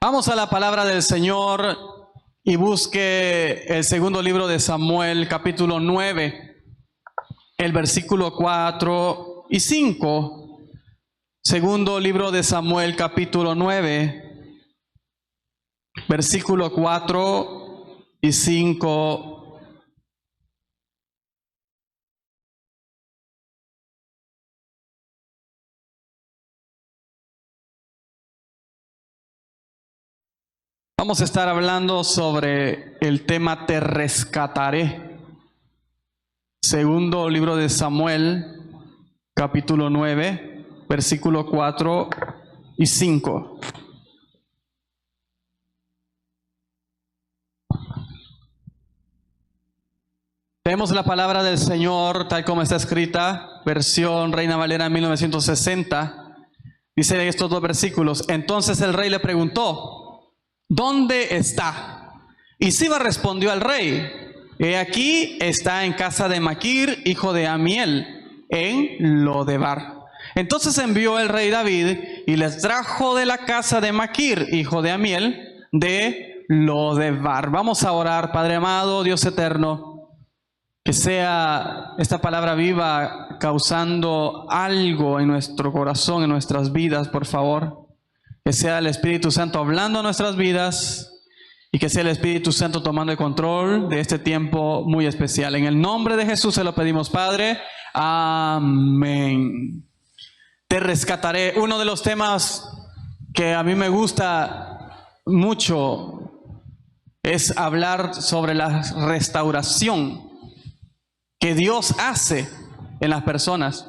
Vamos a la palabra del Señor y busque el segundo libro de Samuel, capítulo 9, el versículo 4 y 5. Segundo libro de Samuel, capítulo 9, versículo 4 y 5. Vamos a estar hablando sobre el tema Te rescataré. Segundo libro de Samuel, capítulo 9, versículo 4 y 5. Tenemos la palabra del Señor tal como está escrita, versión Reina Valera 1960. Dice estos dos versículos: entonces el rey le preguntó: ¿dónde está? Y Siba respondió al rey: he aquí, está en casa de Maquir, hijo de Amiel, en Lodebar. Entonces envió el rey David y les trajo de la casa de Maquir, hijo de Amiel, de Lodebar. Vamos a orar. Padre amado, Dios eterno, que sea esta palabra viva causando algo en nuestro corazón, en nuestras vidas, por favor. Que sea el Espíritu Santo hablando a nuestras vidas y que sea el Espíritu Santo tomando el control de este tiempo muy especial. En el nombre de Jesús se lo pedimos, Padre. Amén. Te rescataré. Uno de los temas que a mí me gusta mucho es hablar sobre la restauración que Dios hace en las personas.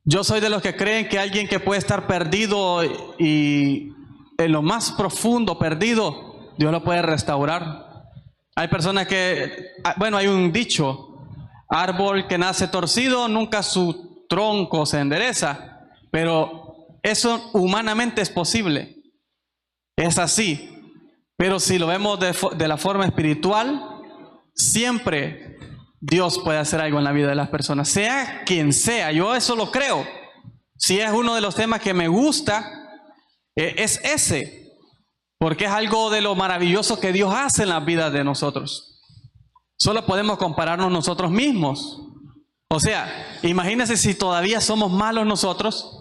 Yo soy de los que creen que alguien que puede estar perdido y en lo más profundo perdido, Dios lo puede restaurar. Hay personas que, bueno, hay un dicho: árbol que nace torcido, nunca su tronco se endereza. Pero eso humanamente es posible. Es así. Pero si lo vemos de la forma espiritual, siempre Dios puede hacer algo en la vida de las personas, sea quien sea. Yo eso lo creo. Si es uno de los temas que me gusta, es ese, porque es algo de lo maravilloso que Dios hace en las vidas de nosotros. Solo podemos compararnos nosotros mismos. O sea, imagínense si todavía somos malos nosotros.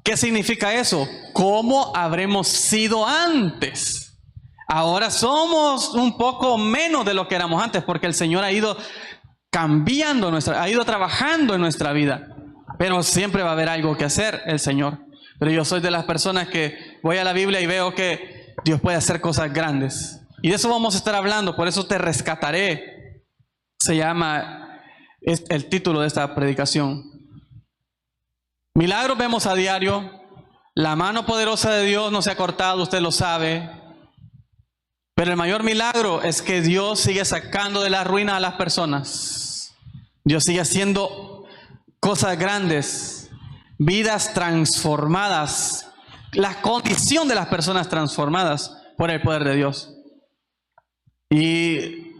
¿Qué significa eso? ¿Cómo habremos sido antes? Ahora somos un poco menos de lo que éramos antes, porque el Señor ha ido cambiando ha ido trabajando en nuestra vida. Pero siempre va a haber algo que hacer el Señor. Pero yo soy de las personas que voy a la Biblia y veo que Dios puede hacer cosas grandes. Y de eso vamos a estar hablando. Por eso te rescataré. Se llama el título de esta predicación. Milagros vemos a diario. La mano poderosa de Dios no se ha cortado, usted lo sabe. Pero el mayor milagro es que Dios sigue sacando de la ruina a las personas. Dios sigue haciendo cosas grandes, vidas transformadas, la condición de las personas transformadas por el poder de Dios. Y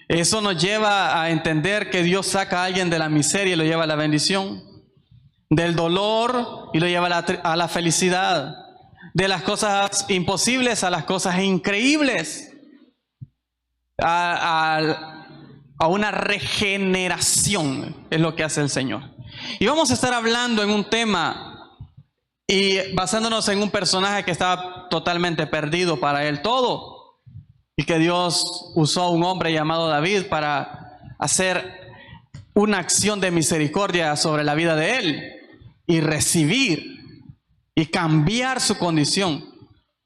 eso nos lleva a entender que Dios saca a alguien de la miseria y lo lleva a la bendición, del dolor y lo lleva a la felicidad, de las cosas imposibles a las cosas increíbles, a una regeneración es lo que hace el Señor. Y vamos a estar hablando en un tema y basándonos en un personaje que estaba totalmente perdido para él todo, y que Dios usó a un hombre llamado David para hacer una acción de misericordia sobre la vida de él y recibir y cambiar su condición.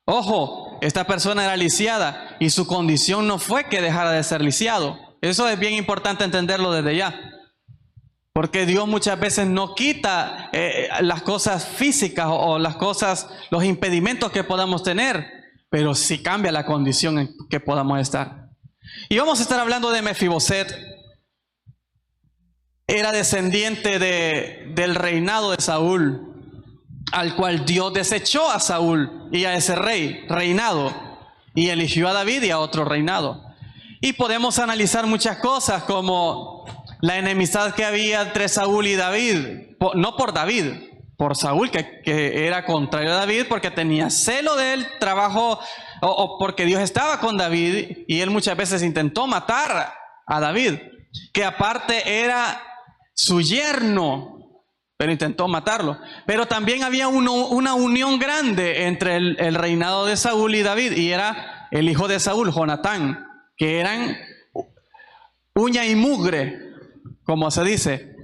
Ojo, esta persona era lisiada y su condición no fue que dejara de ser lisiado. Eso es bien importante entenderlo desde ya. Porque Dios muchas veces no quita las cosas físicas o las cosas, los impedimentos que podamos tener, pero sí cambia la condición en que podamos estar. Y vamos a estar hablando de Mefiboset. Era descendiente del reinado de Saúl, al cual Dios desechó a Saúl y a ese reinado, y eligió a David y a otro reinado. Y podemos analizar muchas cosas, como la enemistad que había entre Saúl y David, no por David, por Saúl, que era contrario a David, porque tenía celo del trabajo, o porque Dios estaba con David, y él muchas veces intentó matar a David, que aparte era su yerno, pero intentó matarlo. Pero también había una unión grande entre el reinado de Saúl y David, y era el hijo de Saúl, Jonatán, que eran uña y mugre, como se dice,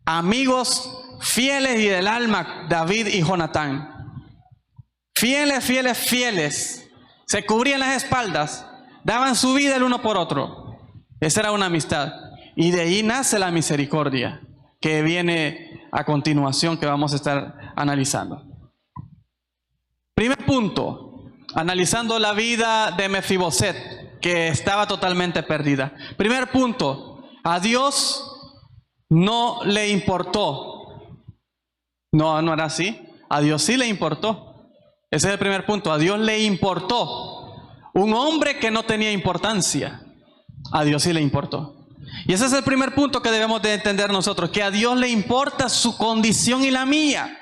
amigos fieles y del alma, David y Jonatán. Fieles, fieles, fieles. Se cubrían las espaldas, daban su vida el uno por otro. Esa era una amistad. Y de ahí nace la misericordia, que viene a continuación, que vamos a estar analizando. Primer punto, analizando la vida de Mefiboset, que estaba totalmente perdida. Primer punto, a Dios no le importó. No era así. A Dios sí le importó. Ese es el primer punto. A Dios le importó. Un hombre que no tenía importancia, a Dios sí le importó. Y ese es el primer punto que debemos de entender nosotros, que a Dios le importa su condición y la mía.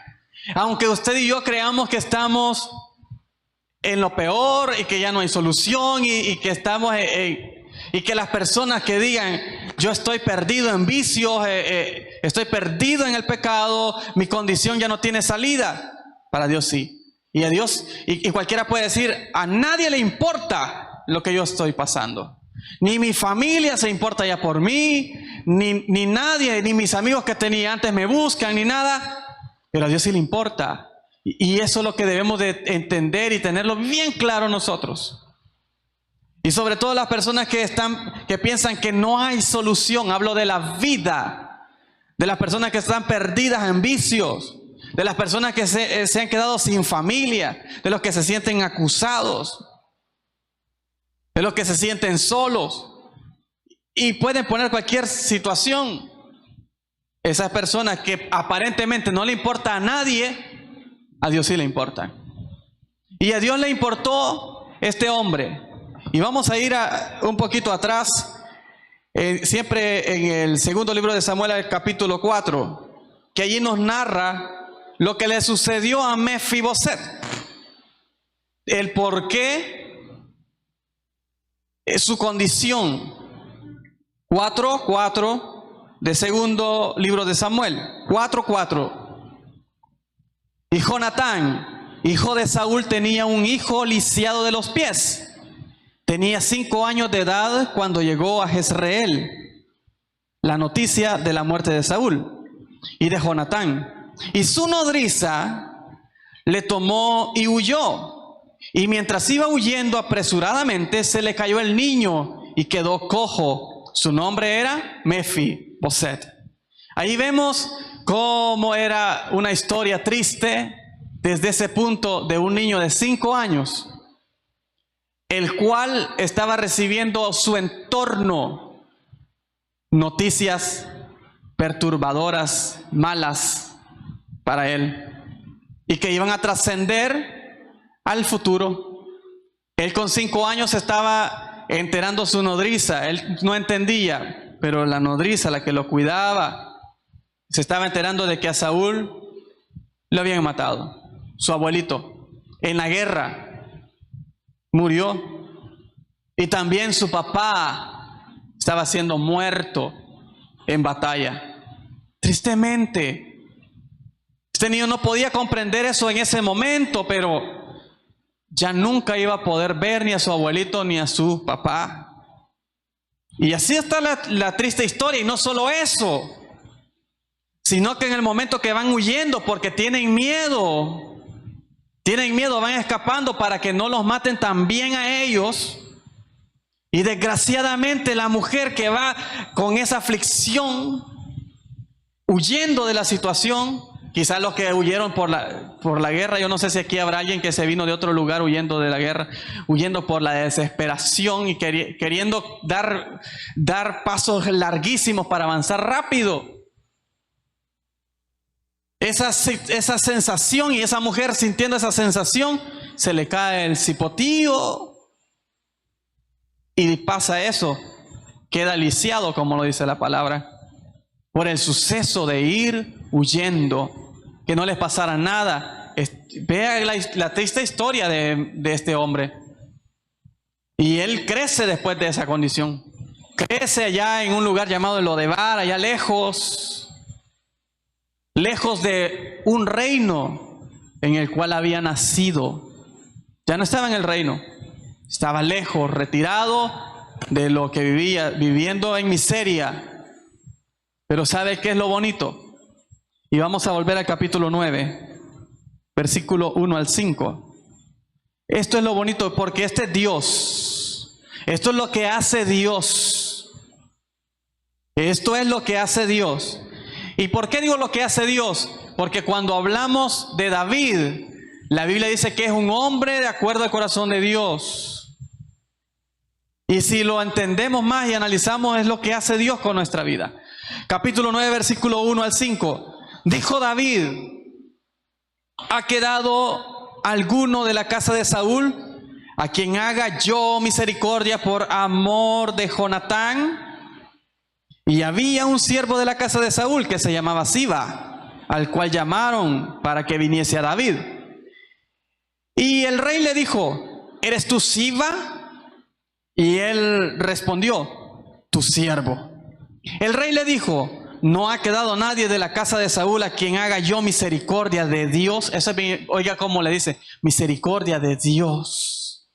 Aunque usted y yo creamos que estamos en lo peor y que ya no hay solución y que estamos y que las personas que digan, yo estoy perdido en vicios, estoy perdido en el pecado, mi condición ya no tiene salida, para Dios sí. Y a Dios, y cualquiera puede decir, a nadie le importa lo que yo estoy pasando. Ni mi familia se importa ya por mí, ni nadie, ni mis amigos que tenía antes me buscan, ni nada. Pero a Dios sí le importa. Y eso es lo que debemos de entender y tenerlo bien claro nosotros. Y sobre todo las personas que piensan que no hay solución. Hablo de la vida, de las personas que están perdidas en vicios, de las personas que se han quedado sin familia, de los que se sienten acusados, de los que se sienten solos y pueden poner cualquier situación. Esas personas que aparentemente no le importa a nadie, a Dios sí le importa. Y a Dios le importó este hombre. Y vamos a ir un poquito atrás, siempre en el segundo libro de Samuel, el capítulo 4, que allí nos narra lo que le sucedió a Mefiboset, el por qué, su condición. 4:4 de segundo libro de Samuel, 4:4. Y Jonatán, hijo de Saúl, tenía un hijo lisiado de los pies. Tenía 5 años de edad cuando llegó a Jezreel la noticia de la muerte de Saúl y de Jonatán. Y su nodriza le tomó y huyó. Y mientras iba huyendo apresuradamente, se le cayó el niño y quedó cojo. Su nombre era Mefiboset. Ahí vemos cómo era una historia triste desde ese punto de un niño de 5 años, el cual estaba recibiendo su entorno noticias perturbadoras, malas para él, y que iban a trascender al futuro. Él con 5 años estaba enterando su nodriza, él no entendía, pero la nodriza, la que lo cuidaba, se estaba enterando de que a Saúl lo habían matado. Su abuelito en la guerra murió, y también su papá estaba siendo muerto en batalla. Tristemente, este niño no podía comprender eso en ese momento, pero ya nunca iba a poder ver ni a su abuelito ni a su papá. Y así está la triste historia. Y no solo eso, sino que en el momento que van huyendo porque tienen miedo, van escapando para que no los maten también a ellos. Y desgraciadamente la mujer que va con esa aflicción, huyendo de la situación, quizás los que huyeron por la guerra, yo no sé si aquí habrá alguien que se vino de otro lugar huyendo de la guerra, huyendo por la desesperación y queriendo dar pasos larguísimos para avanzar rápido. Esa sensación, y esa mujer sintiendo esa sensación, se le cae el cipotío y pasa eso, queda lisiado, como lo dice la palabra, por el suceso de ir huyendo que no les pasara nada. Vea la triste historia de este hombre. Y él crece después de esa condición. Crece allá en un lugar llamado Lodebar, allá lejos de un reino en el cual había nacido. Ya no estaba en el reino, estaba lejos, retirado de lo que vivía, viviendo en miseria. Pero ¿sabe qué es lo bonito? Y vamos a volver al capítulo 9, versículo 1 al 5. Esto es lo bonito, porque este es Dios. Esto es lo que hace Dios. Esto es lo que hace Dios. ¿Y por qué digo lo que hace Dios? Porque cuando hablamos de David, la Biblia dice que es un hombre de acuerdo al corazón de Dios. Y si lo entendemos más y analizamos, es lo que hace Dios con nuestra vida. Capítulo 9, versículo 1 al 5. Dijo David: ¿ha quedado alguno de la casa de Saúl a quien haga yo misericordia por amor de Jonatán? Y había un siervo de la casa de Saúl que se llamaba Siba, al cual llamaron para que viniese a David. Y el rey le dijo: ¿eres tú Siba? Y él respondió: tu siervo. El rey le dijo: no ha quedado nadie de la casa de Saúl a quien haga yo misericordia de Dios. Eso, oiga cómo le dice, misericordia de Dios,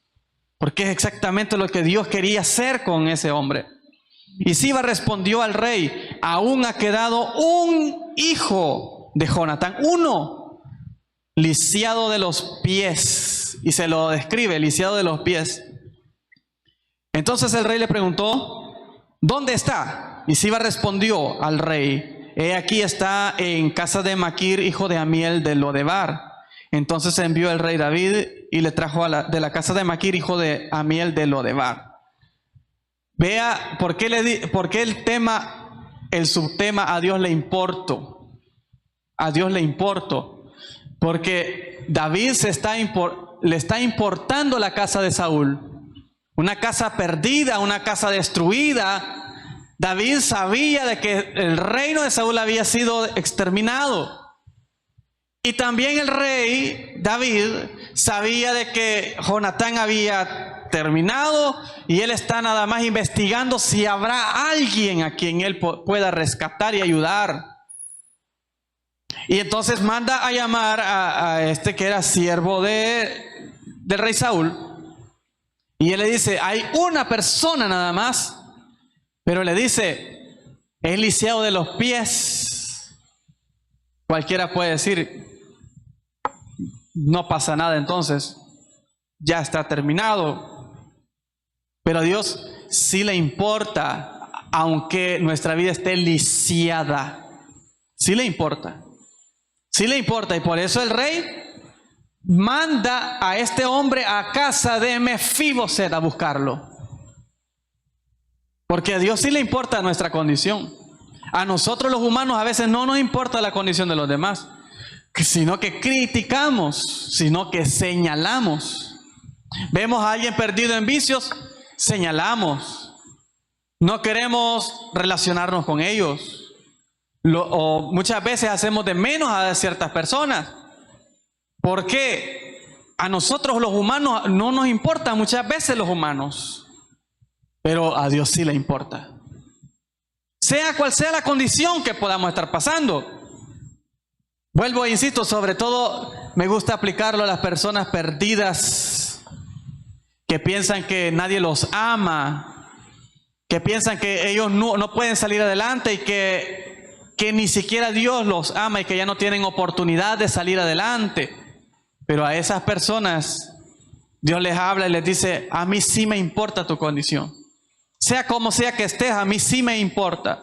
porque es exactamente lo que Dios quería hacer con ese hombre. Y Siba respondió al rey: aún ha quedado un hijo de Jonatán, uno, lisiado de los pies. Y se lo describe, lisiado de los pies. Entonces el rey le preguntó: ¿dónde está? Y Siba respondió al rey: he aquí está en casa de Maquir, hijo de Amiel de Lodebar. Entonces envió el rey David y le trajo de la casa de Maquir, hijo de Amiel de Lodebar. Vea por qué el subtema a Dios le importo. A Dios le importo. Porque David le está importando la casa de Saúl. Una casa perdida, una casa destruida. David sabía de que el reino de Saúl había sido exterminado. Y también el rey David sabía de que Jonatán había terminado, y él está nada más investigando si habrá alguien a quien él pueda rescatar y ayudar. Y entonces manda a llamar a este que era siervo del rey Saúl. Y él le dice: hay una persona nada más. Pero le dice: es lisiado de los pies. Cualquiera puede decir: no pasa nada, entonces ya está terminado. Pero a Dios sí le importa, aunque nuestra vida esté lisiada. Sí le importa. Sí le importa. Y por eso el rey manda a este hombre a casa de Mefiboset a buscarlo. Porque a Dios sí le importa nuestra condición. A nosotros los humanos a veces no nos importa la condición de los demás, sino que criticamos, sino que señalamos. Vemos a alguien perdido en vicios, señalamos. No queremos relacionarnos con ellos. O muchas veces hacemos de menos a ciertas personas. ¿Por qué? A nosotros los humanos no nos importa muchas veces los humanos. Pero a Dios sí le importa. Sea cual sea la condición que podamos estar pasando. Vuelvo e insisto, sobre todo me gusta aplicarlo a las personas perdidas, que piensan que nadie los ama, que piensan que ellos no pueden salir adelante y que ni siquiera Dios los ama y que ya no tienen oportunidad de salir adelante. Pero a esas personas Dios les habla y les dice: a mí sí me importa tu condición. Sea como sea que estés, a mí sí me importa.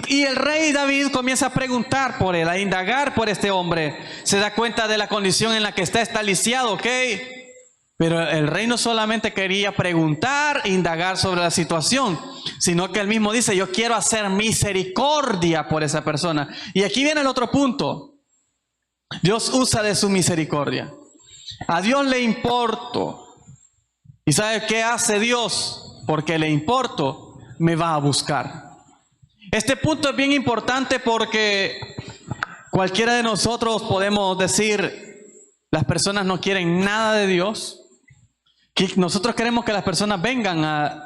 Y el rey David comienza a preguntar por él, a indagar por este hombre. Se da cuenta de la condición en la que está lisiado, ¿ok? Pero el rey no solamente quería preguntar, indagar sobre la situación, sino que él mismo dice: yo quiero hacer misericordia por esa persona. Y aquí viene el otro punto. Dios usa de su misericordia. A Dios le importo. ¿Y sabe qué hace Dios? Porque le importo, me va a buscar. Este punto es bien importante porque Cualquiera de nosotros podemos decir, las personas no quieren nada de Dios. Que nosotros queremos que las personas vengan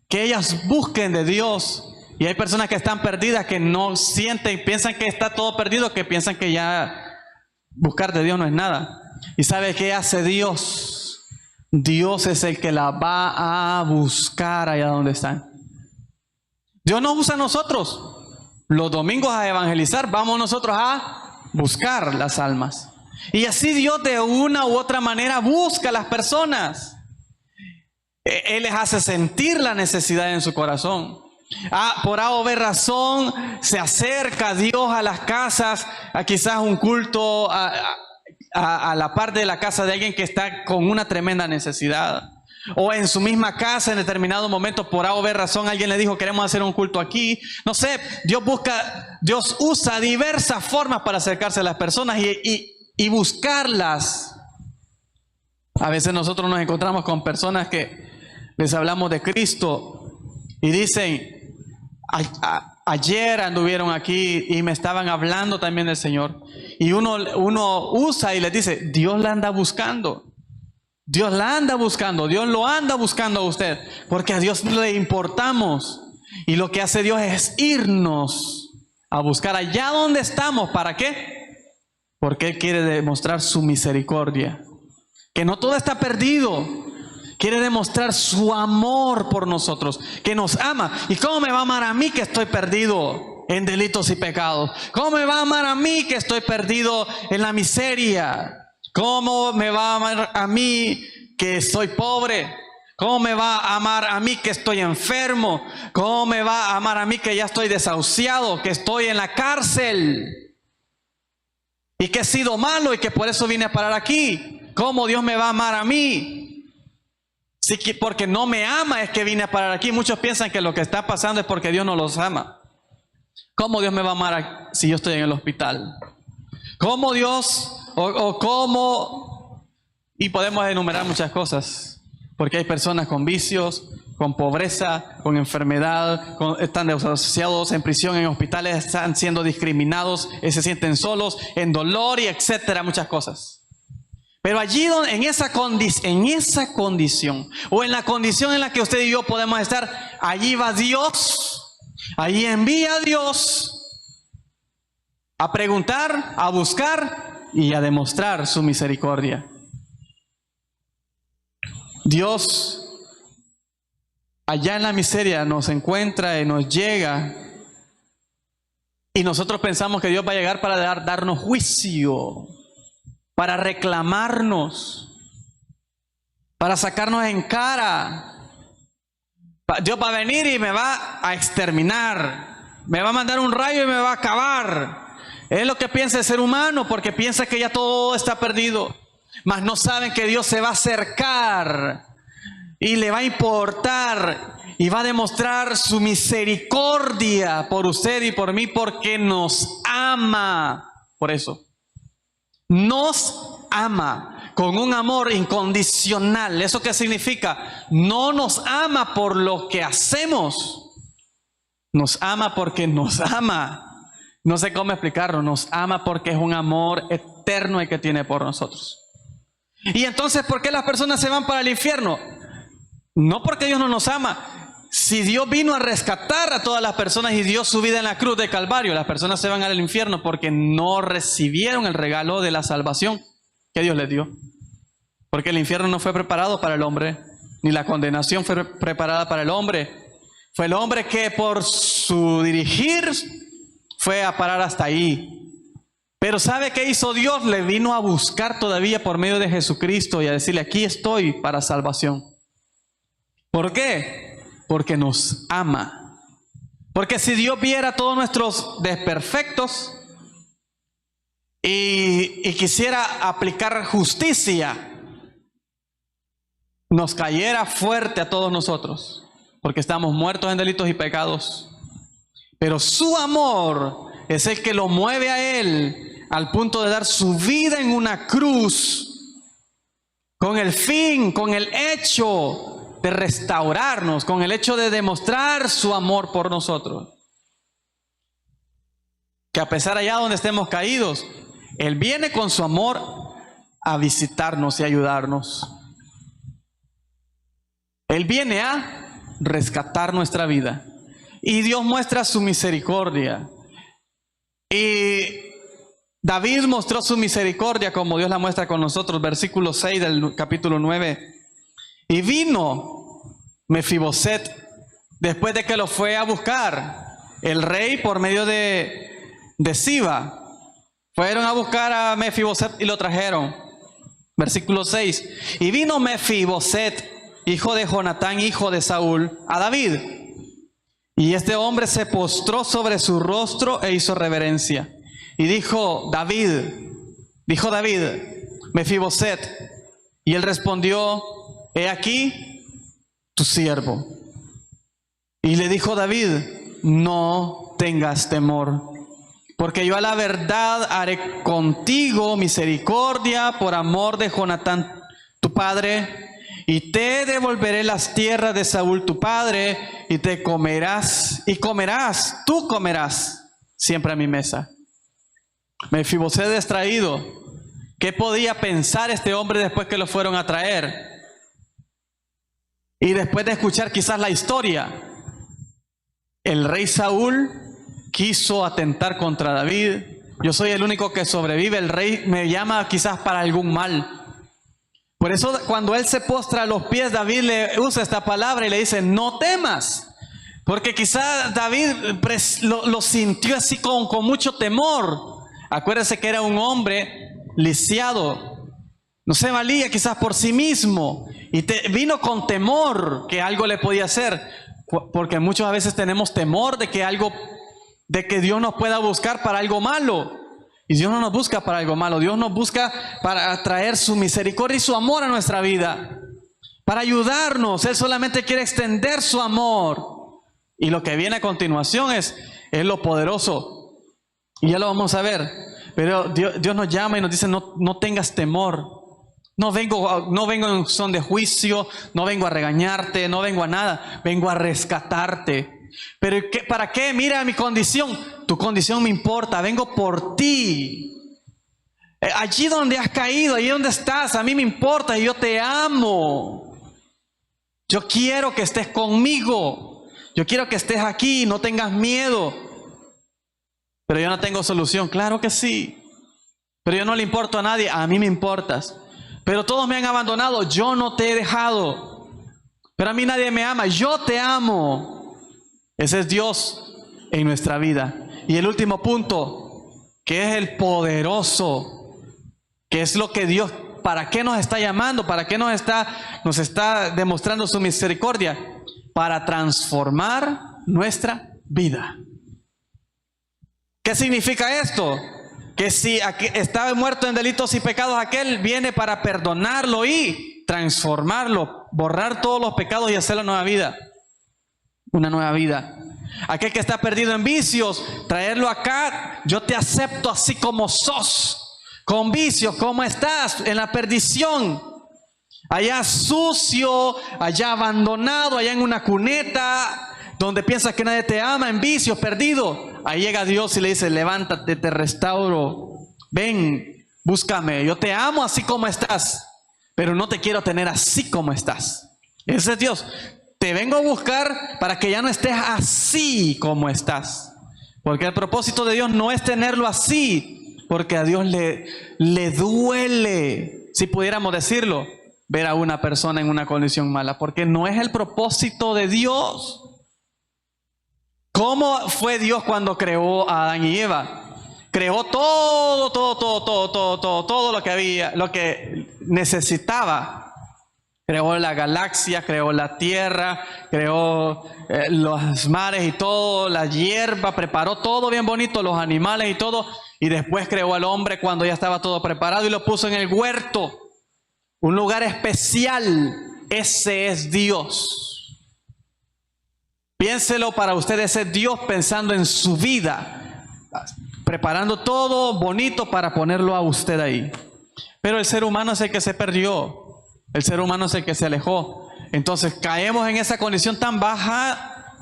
que ellas busquen de Dios. Y hay personas que están perdidas, que no sienten, piensan que está todo perdido, que piensan que ya buscar de Dios no es nada. ¿Y sabe qué hace Dios? Dios es el que la va a buscar allá donde están. Dios nos usa a nosotros los domingos a evangelizar, vamos nosotros a buscar las almas. Y así Dios de una u otra manera busca a las personas. Él les hace sentir la necesidad en su corazón. Por A o B razón se acerca Dios a las casas, a quizás un culto a la parte de la casa de alguien que está con una tremenda necesidad. O en su misma casa en determinado momento, por A o B razón, alguien le dijo, queremos hacer un culto aquí. No sé, Dios usa diversas formas para acercarse a las personas y buscarlas. A veces nosotros nos encontramos con personas que les hablamos de Cristo y dicen, ayer anduvieron aquí y me estaban hablando también del Señor. Y uno usa y les dice, Dios la anda buscando. Dios la anda buscando, Dios lo anda buscando a usted, porque a Dios le importamos. Y lo que hace Dios es irnos a buscar allá donde estamos. ¿Para qué? Porque Él quiere demostrar su misericordia, que no todo está perdido. Quiere demostrar su amor por nosotros, que nos ama. ¿Y cómo me va a amar a mí que estoy perdido en delitos y pecados? ¿Cómo me va a amar a mí que estoy perdido en la miseria? ¿Cómo me va a amar a mí que estoy pobre? ¿Cómo me va a amar a mí que estoy enfermo? ¿Cómo me va a amar a mí que ya estoy desahuciado, que estoy en la cárcel? Y que he sido malo y que por eso vine a parar aquí. ¿Cómo Dios me va a amar a mí? Sí, porque no me ama es que vine a parar aquí. Muchos piensan que lo que está pasando es porque Dios no los ama. ¿Cómo Dios me va a amar si yo estoy en el hospital? ¿Cómo Dios... cómo, y podemos enumerar muchas cosas, porque hay personas con vicios, con pobreza, con enfermedad, están asociados en prisión, en hospitales, están siendo discriminados, se sienten solos, en dolor y etcétera, muchas cosas. Pero allí en esa condición, o en la condición en la que usted y yo podemos estar, allí va Dios, allí envía a Dios a preguntar, a buscar y a demostrar su misericordia. Dios allá en la miseria nos encuentra y nos llega, y nosotros pensamos que Dios va a llegar para darnos juicio, para reclamarnos, para sacarnos en cara. Dios va a venir y me va a exterminar, me va a mandar un rayo y me va a acabar. Es lo que piensa el ser humano, porque piensa que ya todo está perdido. Mas no saben que Dios se va a acercar y le va a importar y va a demostrar su misericordia por usted y por mí, porque nos ama. Por eso, nos ama con un amor incondicional. ¿Eso qué significa? No nos ama por lo que hacemos, nos ama porque nos ama. No sé cómo explicarlo, nos ama porque es un amor eterno el que tiene por nosotros. Y entonces, ¿por qué las personas se van para el infierno? No porque Dios no nos ama. Si Dios vino a rescatar a todas las personas y dio su vida en la cruz de Calvario, las personas se van al infierno porque no recibieron el regalo de la salvación que Dios les dio. Porque el infierno no fue preparado para el hombre, ni la condenación fue preparada para el hombre. Fue el hombre que por su dirigir fue a parar hasta ahí. Pero ¿sabe qué hizo Dios? Le vino a buscar todavía por medio de Jesucristo y a decirle, aquí estoy para salvación. ¿Por qué? Porque nos ama. Porque si Dios viera todos nuestros desperfectos y quisiera aplicar justicia, nos cayera fuerte a todos nosotros, porque estamos muertos en delitos y pecados. Pero su amor es el que lo mueve a Él al punto de dar su vida en una cruz, con el fin, con el hecho de restaurarnos, con el hecho de demostrar su amor por nosotros. que a pesar allá donde estemos caídos, Él viene con su amor a visitarnos y ayudarnos. Él viene a rescatar nuestra vida. Y Dios muestra su misericordia. Y David mostró su misericordia como Dios la muestra con nosotros. Versículo 6 del capítulo 9. Y vino Mefiboset después de que lo fue a buscar el rey por medio de Siba. Fueron a buscar a Mefiboset y lo trajeron. Versículo 6. Y vino Mefiboset, hijo de Jonatán, hijo de Saúl, a David. Y este hombre se postró sobre su rostro e hizo reverencia. Y dijo David, Mefiboset. Y él respondió, he aquí tu siervo. Y le dijo David, no tengas temor, porque yo a la verdad haré contigo misericordia por amor de Jonatán tu padre, y te devolveré las tierras de Saúl tu padre, y tú comerás siempre a mi mesa. Mefiboset distraído. ¿Qué podía pensar este hombre después que lo fueron a traer? Y después de escuchar quizás la historia, el rey Saúl quiso atentar contra David. Yo soy el único que sobrevive, el rey me llama quizás para algún mal. Por eso cuando él se postra a los pies, David le usa esta palabra y le dice, no temas. Porque quizás David lo sintió así con mucho temor. Acuérdense que era un hombre lisiado, no se valía quizás por sí mismo, y vino con temor que algo le podía hacer, porque muchas veces tenemos temor de que Dios nos pueda buscar para algo malo. Y Dios no nos busca para algo malo, Dios nos busca para traer su misericordia y su amor a nuestra vida, para ayudarnos. Él solamente quiere extender su amor. Y lo que viene a continuación es lo poderoso. Y ya lo vamos a ver. Pero Dios nos llama y nos dice, no tengas temor. No vengo en son de juicio, no vengo a regañarte, no vengo a nada, vengo a rescatarte. Pero ¿para qué? Mira mi condición. Tu condición me importa, vengo por ti. Allí donde has caído, allí donde estás, a mí me importa y yo te amo. Yo quiero que estés conmigo. Yo quiero que estés aquí, no tengas miedo. Pero yo no tengo solución. Claro que sí. Pero yo no le importo a nadie, a mí me importas. Pero todos me han abandonado, yo no te he dejado. Pero a mí nadie me ama, yo te amo. Ese es Dios en nuestra vida. Y el último punto, que es el poderoso, que es lo que Dios, ¿para qué nos está llamando? ¿Para qué nos está demostrando su misericordia? Para transformar nuestra vida. ¿Qué significa esto? Que si estaba muerto en delitos y pecados, aquel viene para perdonarlo y transformarlo, borrar todos los pecados y hacer una nueva vida. Aquel que está perdido en vicios, traerlo acá, yo te acepto así como sos, con vicios, como estás, en la perdición, allá sucio, allá abandonado, allá en una cuneta, donde piensas que nadie te ama, en vicios, perdido. Ahí llega Dios y le dice, levántate, te restauro, ven, búscame, yo te amo así como estás, pero no te quiero tener así como estás. Ese es Dios. Te vengo a buscar para que ya no estés así como estás. Porque el propósito de Dios no es tenerlo así, porque a Dios le duele, si pudiéramos decirlo, ver a una persona en una condición mala, porque no es el propósito de Dios. ¿Cómo fue Dios cuando creó a Adán y Eva? Creó todo lo que había, lo que necesitaba. Creó la galaxia, creó la tierra, creó los mares y todo, la hierba, preparó todo bien bonito, los animales y todo. Y después creó al hombre cuando ya estaba todo preparado y lo puso en el huerto, un lugar especial. Ese es Dios. Piénselo para ustedes, es Dios pensando en su vida, preparando todo bonito para ponerlo a usted ahí. Pero el ser humano es el que se perdió. El ser humano es el que se alejó. Entonces caemos en esa condición tan baja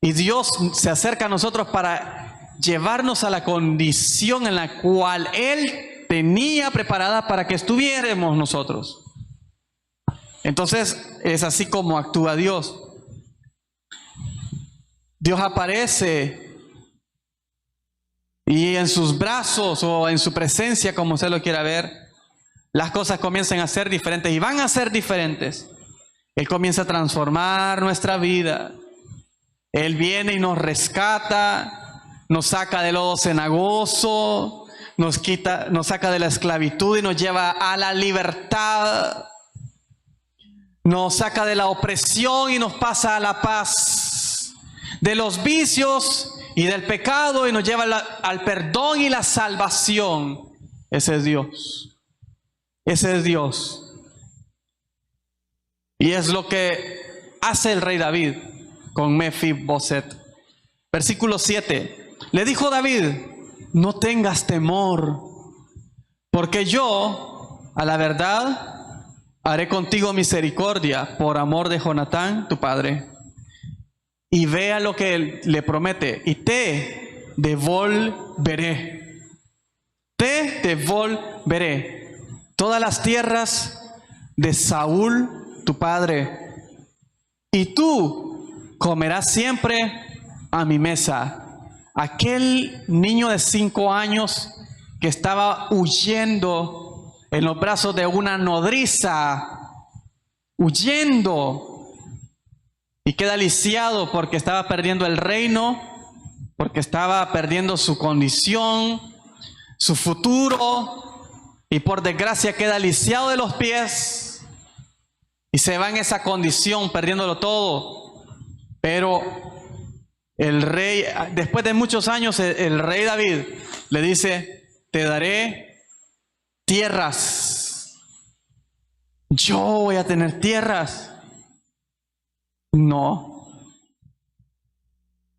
y Dios se acerca a nosotros para llevarnos a la condición en la cual Él tenía preparada para que estuviéramos nosotros. Entonces es así como actúa Dios. Dios aparece y en sus brazos o en su presencia, como usted lo quiera ver, las cosas comienzan a ser diferentes y van a ser diferentes. Él comienza a transformar nuestra vida. Él viene y nos rescata, nos saca del lodo cenagoso, nos saca de la esclavitud y nos lleva a la libertad. Nos saca de la opresión y nos pasa a la paz. De los vicios y del pecado y nos lleva al perdón y la salvación. Ese es Dios. Ese es Dios. Y es lo que hace el rey David con Mefiboset. Versículo 7. Le dijo David: no tengas temor, porque yo, a la verdad, haré contigo misericordia por amor de Jonatán, tu padre. Y vea lo que él le promete: y te devolveré. Te devolveré todas las tierras de Saúl, tu padre, y tú comerás siempre a mi mesa. Aquel niño de 5 años que estaba huyendo en los brazos de una nodriza, huyendo, y queda lisiado porque estaba perdiendo el reino, porque estaba perdiendo su condición, su futuro, y por desgracia queda lisiado de los pies y se va en esa condición, perdiéndolo todo. Pero el rey, después de muchos años, el rey David le dice: te daré tierras. Yo voy a tener tierras. No.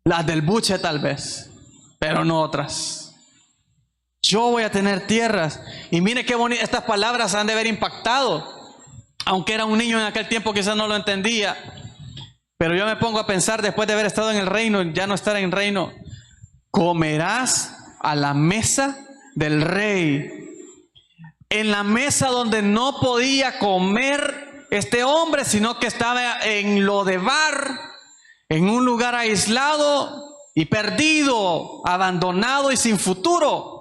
Las del buche tal vez, pero no otras. Yo voy a tener tierras. Y mire qué bonito, estas palabras han de haber impactado. Aunque era un niño en aquel tiempo, quizás no lo entendía. Pero yo me pongo a pensar, después de haber estado en el reino, ya no estar en el reino: comerás a la mesa del rey. En la mesa donde no podía comer este hombre, sino que estaba en Lodebar, en un lugar aislado y perdido, abandonado y sin futuro.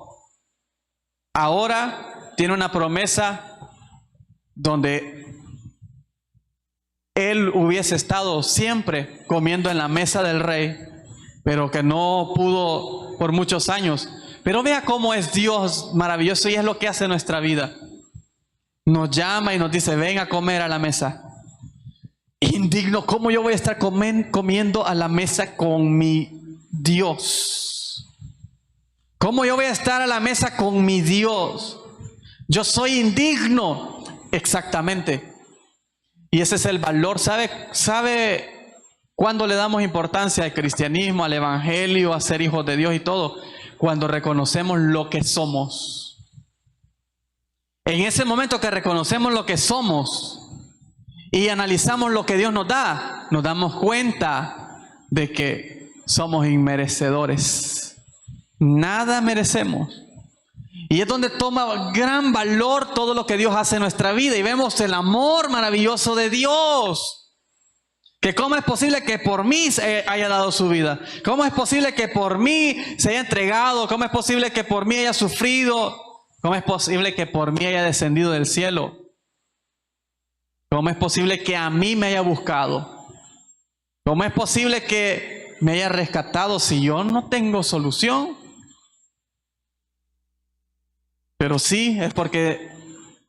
Ahora tiene una promesa donde él hubiese estado siempre comiendo en la mesa del rey, pero que no pudo por muchos años. Pero vea cómo es Dios maravilloso, y es lo que hace nuestra vida. Nos llama y nos dice: ven a comer a la mesa. Indigno, ¿cómo yo voy a estar comiendo a la mesa con mi Dios? ¿Cómo yo voy a estar a la mesa con mi Dios? Yo soy indigno. Exactamente. Y ese es el valor. ¿Sabe cuándo le damos importancia al cristianismo, al evangelio, a ser hijos de Dios y todo? Cuando reconocemos lo que somos. En ese momento que reconocemos lo que somos y analizamos lo que Dios nos da, nos damos cuenta de que somos inmerecedores. Nada merecemos. Y es donde toma gran valor todo lo que Dios hace en nuestra vida. Y vemos el amor maravilloso de Dios. Que cómo es posible que por mí haya dado su vida. Cómo es posible que por mí se haya entregado. Cómo es posible que por mí haya sufrido. Cómo es posible que por mí haya descendido del cielo. Cómo es posible que a mí me haya buscado. Cómo es posible que me haya rescatado si yo no tengo solución. Pero sí, es porque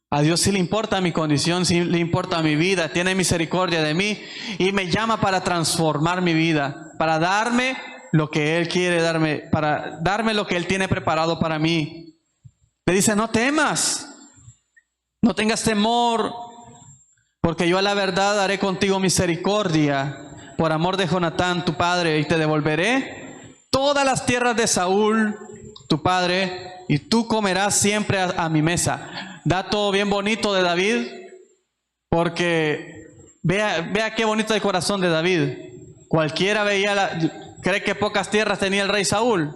a Dios sí le importa mi condición, sí le importa mi vida, tiene misericordia de mí y me llama para transformar mi vida, para darme lo que Él quiere darme, para darme lo que Él tiene preparado para mí. Le dice: no temas, no tengas temor, porque yo a la verdad haré contigo misericordia por amor de Jonatán, tu padre, y te devolveré todas las tierras de Saúl, tu padre, y tú comerás siempre a mi mesa. Dato bien bonito de David, porque vea qué bonito el corazón de David. Cualquiera cree que pocas tierras tenía el rey Saúl.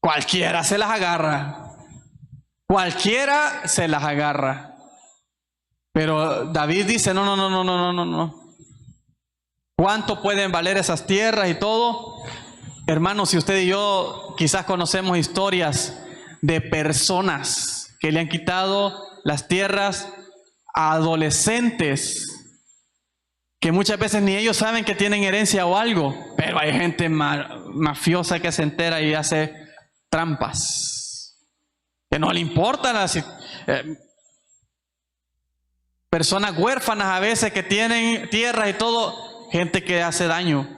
cualquiera se las agarra. Cualquiera se las agarra. Pero David dice, no. ¿Cuánto pueden valer esas tierras y todo? Hermanos, si usted y yo quizás conocemos historias de personas que le han quitado las tierras a adolescentes, que muchas veces ni ellos saben que tienen herencia o algo, pero hay gente mafiosa que se entera y hace trampas, que no le importan las personas huérfanas a veces que tienen tierras y todo, gente que hace daño,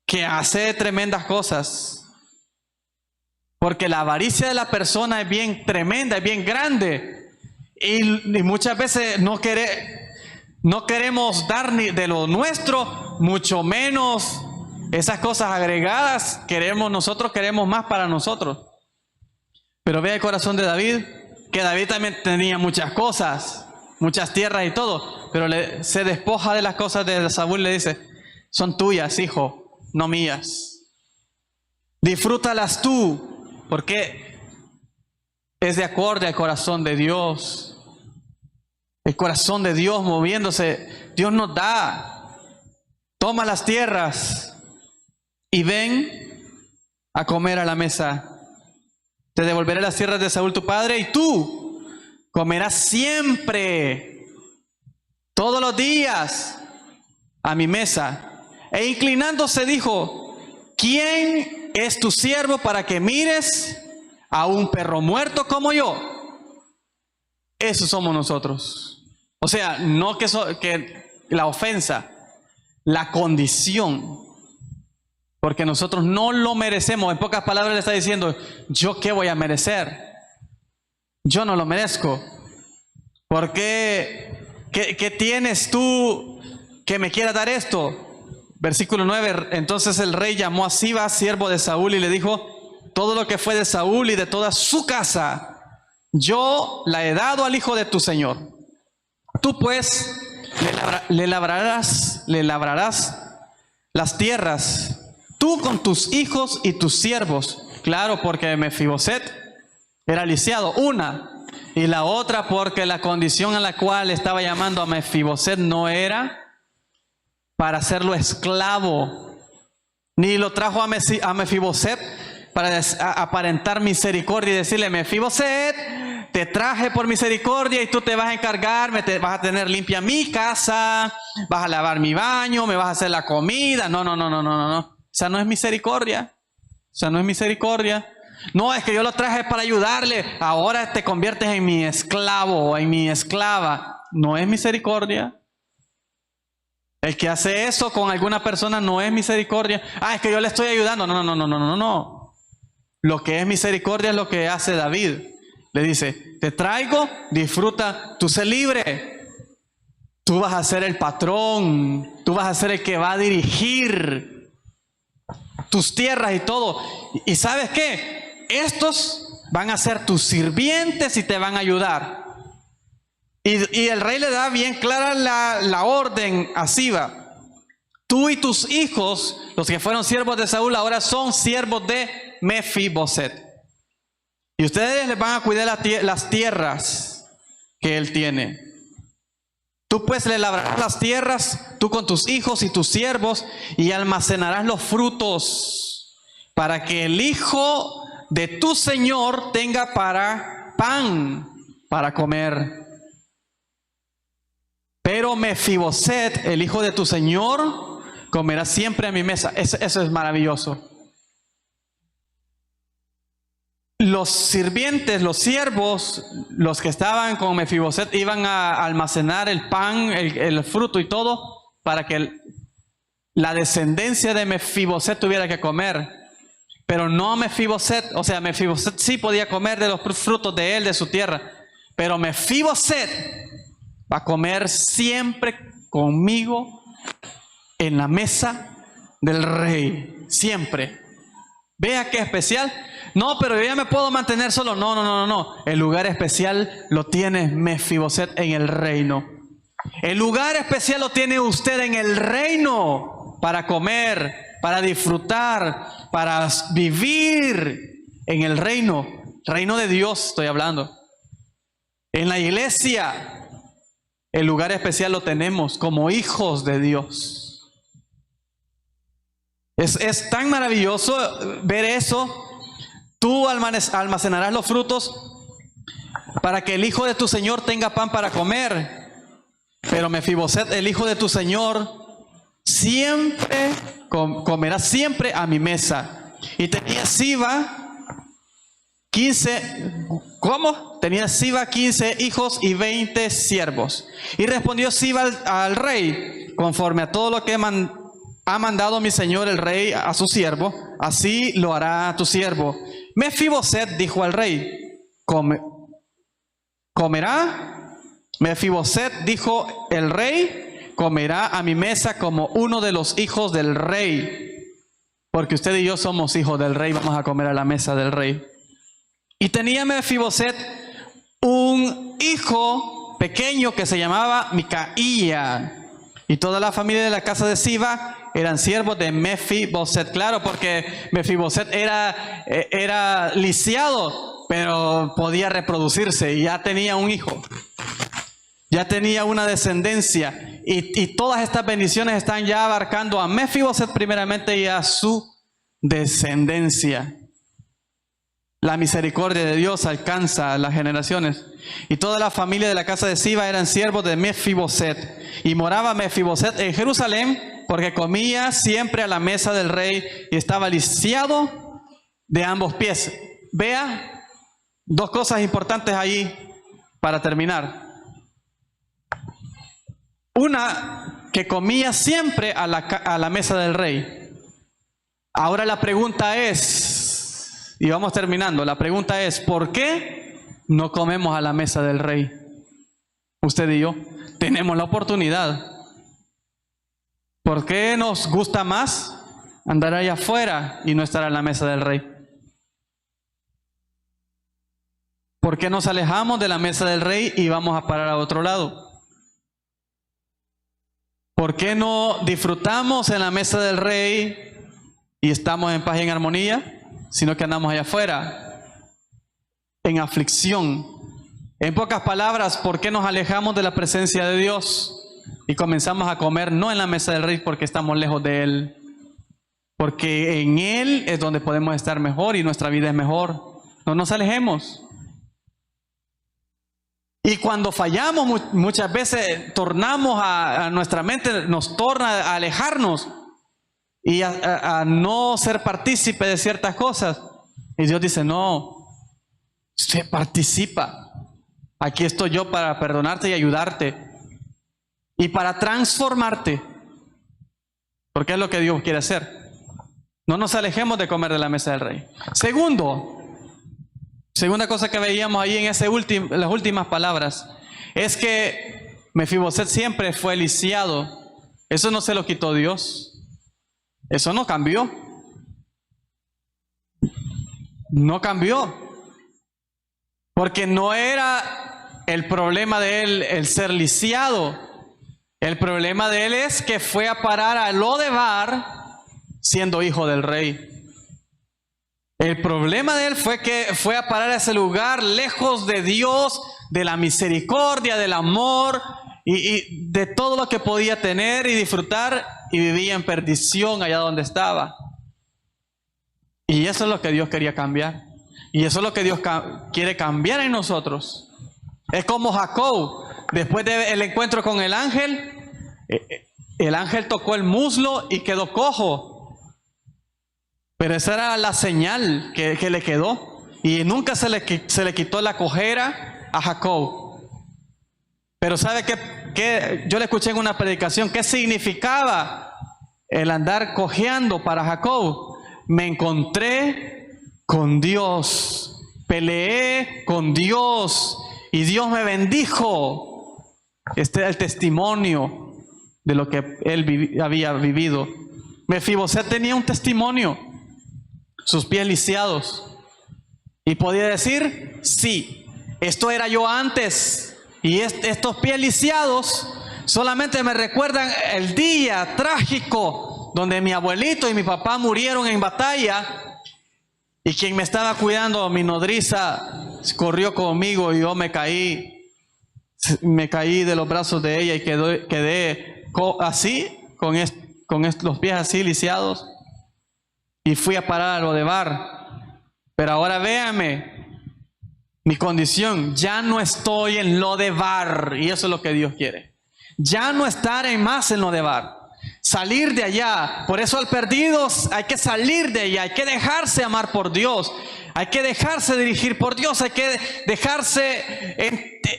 que hace tremendas cosas, porque la avaricia de la persona es bien tremenda, es bien grande, y muchas veces no queremos dar ni de lo nuestro, mucho menos esas cosas agregadas. Nosotros queremos más para nosotros. Pero vea el corazón de David, que David también tenía muchas cosas, muchas tierras y todo, pero se despoja de las cosas de Saúl y le dice, son tuyas, hijo, no mías. Disfrútalas tú, porque es de acorde al corazón de Dios. El corazón de Dios moviéndose. Dios nos da. Toma las tierras y ven a comer a la mesa. Te devolveré las tierras de Saúl tu padre y tú comerás siempre, todos los días, a mi mesa. E inclinándose dijo, ¿quién es tu siervo para que mires a un perro muerto como yo? Esos somos nosotros. O sea, no que la ofensa, la condición, porque nosotros no lo merecemos. En pocas palabras le está diciendo, ¿yo qué voy a merecer? Yo no lo merezco. ¿Por qué? ¿Qué tienes tú que me quieras dar esto? Versículo 9, entonces el rey llamó a Siba, siervo de Saúl, y le dijo, todo lo que fue de Saúl y de toda su casa, yo la he dado al hijo de tu señor. Tú pues le labrarás las tierras, tú con tus hijos y tus siervos. Claro, porque Mefiboset era lisiado, una. Y la otra porque la condición a la cual estaba llamando a Mefiboset no era para hacerlo esclavo, ni lo trajo a Mefiboset para aparentar misericordia y decirle, Mefiboset, te traje por misericordia y tú te vas a encargar, vas a tener limpia mi casa, vas a lavar mi baño, me vas a hacer la comida. No. Esa no es misericordia. No, es que yo lo traje para ayudarle, ahora te conviertes en mi esclavo o en mi esclava. No es misericordia. El que hace eso con alguna persona no es misericordia. Es que yo le estoy ayudando. No. Lo que es misericordia es lo que hace David. Le dice, te traigo, disfruta, tú sé libre. Tú vas a ser el patrón, tú vas a ser el que va a dirigir tus tierras y todo. ¿Y sabes qué? Estos van a ser tus sirvientes y te van a ayudar. Y el rey le da bien clara la orden a Siba. Tú y tus hijos, los que fueron siervos de Saúl, ahora son siervos de Mefiboset. Y ustedes les van a cuidar las tierras que él tiene. Tú pues le labrarás las tierras, tú con tus hijos y tus siervos, y almacenarás los frutos, para que el hijo de tu señor tenga pan para comer. Pero Mefiboset, el hijo de tu señor, comerá siempre a mi mesa. Eso es maravilloso. Los sirvientes, los siervos, los que estaban con Mefiboset, iban a almacenar el pan, el fruto y todo, para que la descendencia de Mefiboset tuviera que comer. Pero no Mefiboset, o sea, Mefiboset sí podía comer de los frutos de él, de su tierra. Pero Mefiboset va a comer siempre conmigo en la mesa del rey. Siempre. Vea qué especial. No, pero yo ya me puedo mantener solo. No. El lugar especial lo tiene Mefiboset en el reino. El lugar especial lo tiene usted en el reino para comer, para disfrutar, para vivir en el reino de Dios estoy hablando. En la iglesia, el lugar especial lo tenemos como hijos de Dios. Es tan maravilloso ver eso. Tú almacenarás los frutos para que el hijo de tu Señor tenga pan para comer. Pero Mefiboset, el hijo de tu Señor, siempre comerá siempre a mi mesa. Y tenía Siba 15, ¿cómo? Tenía Siba 15 hijos y 20 siervos. Y respondió Siba al rey: conforme a todo lo que ha mandado mi señor el rey a su siervo, así lo hará tu siervo. Mefiboset dijo al rey: ¿comerá? Mefiboset dijo el rey: comerá a mi mesa como uno de los hijos del rey. Porque usted y yo somos hijos del rey, vamos a comer a la mesa del rey. Y tenía Mefiboset un hijo pequeño que se llamaba Micaía. Y toda la familia de la casa de Siba eran siervos de Mefiboset. Claro, porque Mefiboset era lisiado, pero podía reproducirse y ya tenía un hijo. Ya tenía una descendencia. Y todas estas bendiciones están ya abarcando a Mefiboset primeramente y a su descendencia. La misericordia de Dios alcanza a las generaciones. Y toda la familia de la casa de Siba eran siervos de Mefiboset. Y moraba Mefiboset en Jerusalén, porque comía siempre a la mesa del rey y estaba lisiado de ambos pies. Vea dos cosas importantes ahí para terminar. Una, que comía siempre a la mesa del rey. Ahora la pregunta es, y vamos terminando, la pregunta es: ¿por qué no comemos a la mesa del rey? Usted y yo tenemos la oportunidad. ¿Por qué nos gusta más andar allá afuera y no estar a la mesa del rey? ¿Por qué nos alejamos de la mesa del rey y vamos a parar a otro lado? ¿Por qué no disfrutamos en la mesa del rey y estamos en paz y en armonía, sino que andamos allá afuera en aflicción? En pocas palabras, ¿por qué nos alejamos de la presencia de Dios y comenzamos a comer no en la mesa del rey porque estamos lejos de Él? Porque en Él es donde podemos estar mejor y nuestra vida es mejor. No nos alejemos. Y cuando fallamos, muchas veces tornamos a nuestra mente, nos torna a alejarnos y a no ser partícipe de ciertas cosas. Y Dios dice: no, usted participa. Aquí estoy yo para perdonarte y ayudarte y para transformarte, porque es lo que Dios quiere hacer. No nos alejemos de comer de la mesa del rey. Segunda cosa que veíamos ahí en las últimas palabras es que Mefiboset siempre fue lisiado. Eso no se lo quitó Dios. Eso no cambió. No cambió. Porque no era el problema de él el ser lisiado. El problema de él es que fue a parar a Lodebar siendo hijo del rey. El problema de él fue que fue a parar a ese lugar lejos de Dios, de la misericordia, del amor y de todo lo que podía tener y disfrutar, y vivía en perdición allá donde estaba. Y eso es lo que Dios quería cambiar. Y eso es lo que Dios quiere cambiar en nosotros. Es como Jacob, después del encuentro con el ángel tocó el muslo y quedó cojo. Pero esa era la señal que le quedó. Y nunca se le quitó la cojera a Jacob. Pero ¿sabe qué? Yo le escuché en una predicación qué significaba el andar cojeando para Jacob. Me encontré con Dios, peleé con Dios y Dios me bendijo. Este era el testimonio de lo que él había vivido. Mefiboset tenía un testimonio, sus pies lisiados, y podía decir: sí, esto era yo antes, y estos pies lisiados solamente me recuerdan el día trágico donde mi abuelito y mi papá murieron en batalla, Y quien me estaba cuidando, mi nodriza, corrió conmigo y yo me caí de los brazos de ella y quedé así, con los pies así lisiados, y fui a parar a Lodebar. Pero ahora véame, mi condición, ya no estoy en Lodebar, y eso es lo que Dios quiere. Ya no estar más en Lodebar, salir de allá. Por eso al perdidos hay que salir de allá, hay que dejarse amar por Dios, hay que dejarse dirigir por Dios, hay que dejarse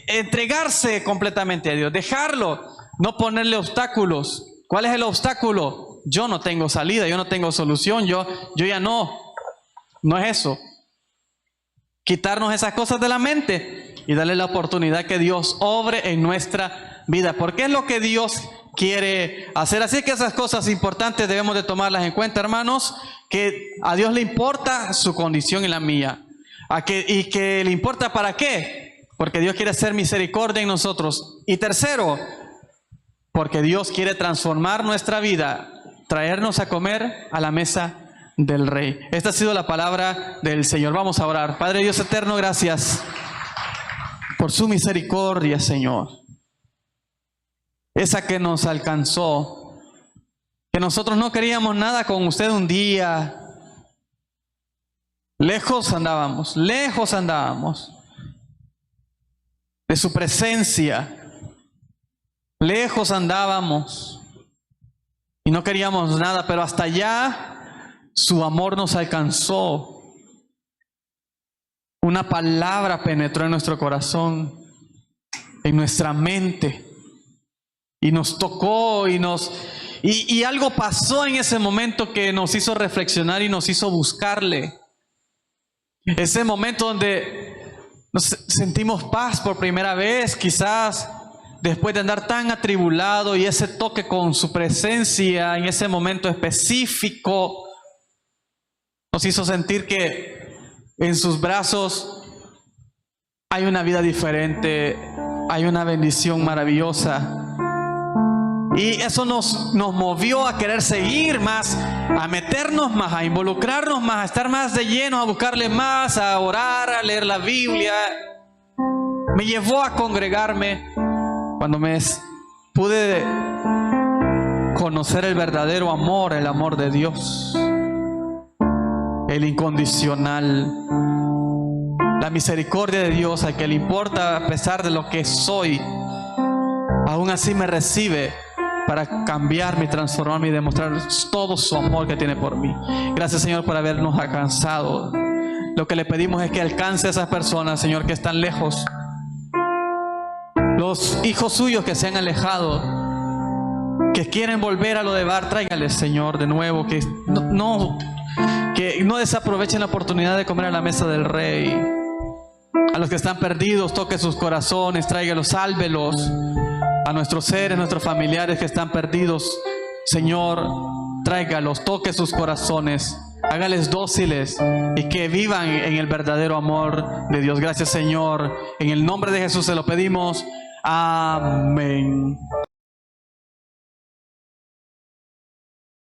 entregarse completamente a Dios, dejarlo, no ponerle obstáculos. ¿Cuál es el obstáculo? Yo no tengo salida, yo no tengo solución, yo ya no es eso. Quitarnos esas cosas de la mente y darle la oportunidad que Dios obre en nuestra vida, porque es lo que Dios quiere hacer. Así que esas cosas importantes debemos de tomarlas en cuenta, hermanos, que a Dios le importa su condición y la mía. Y que le importa ¿para qué? Porque Dios quiere hacer misericordia en nosotros. Y tercero, porque Dios quiere transformar nuestra vida, traernos a comer a la mesa del Rey. Esta ha sido la palabra del Señor. Vamos a orar. Padre Dios eterno, gracias por su misericordia, Señor. Esa que nos alcanzó, que nosotros no queríamos nada con usted un día. Lejos andábamos de su presencia. Lejos andábamos y no queríamos nada, pero hasta allá su amor nos alcanzó. Una palabra penetró en nuestro corazón, en nuestra mente, y nos tocó y algo pasó en ese momento que nos hizo reflexionar y nos hizo buscarle. Ese momento donde nos sentimos paz por primera vez, quizás después de andar tan atribulado, y ese toque con su presencia en ese momento específico nos hizo sentir que en sus brazos hay una vida diferente, hay una bendición maravillosa. Y eso nos movió a querer seguir más, a meternos más, a involucrarnos más, a estar más de lleno, a buscarle más, a orar, a leer la Biblia. Me llevó a congregarme cuando me pude conocer el verdadero amor, el amor de Dios, el incondicional, la misericordia de Dios, al que le importa a pesar de lo que soy, aún así me recibe para cambiarme, transformarme y demostrar todo su amor que tiene por mí. Gracias, Señor, por habernos alcanzado. Lo que le pedimos es que alcance a esas personas, Señor, que están lejos, los hijos suyos que se han alejado, que quieren volver a Lodebar. Tráigales, Señor, de nuevo, que no desaprovechen la oportunidad de comer a la mesa del Rey. A los que están perdidos, toque sus corazones, tráigalos, sálvelos. A nuestros seres, nuestros familiares que están perdidos, Señor, tráigalos, toque sus corazones, hágales dóciles y que vivan en el verdadero amor de Dios. Gracias, Señor. En el nombre de Jesús se lo pedimos. Amén.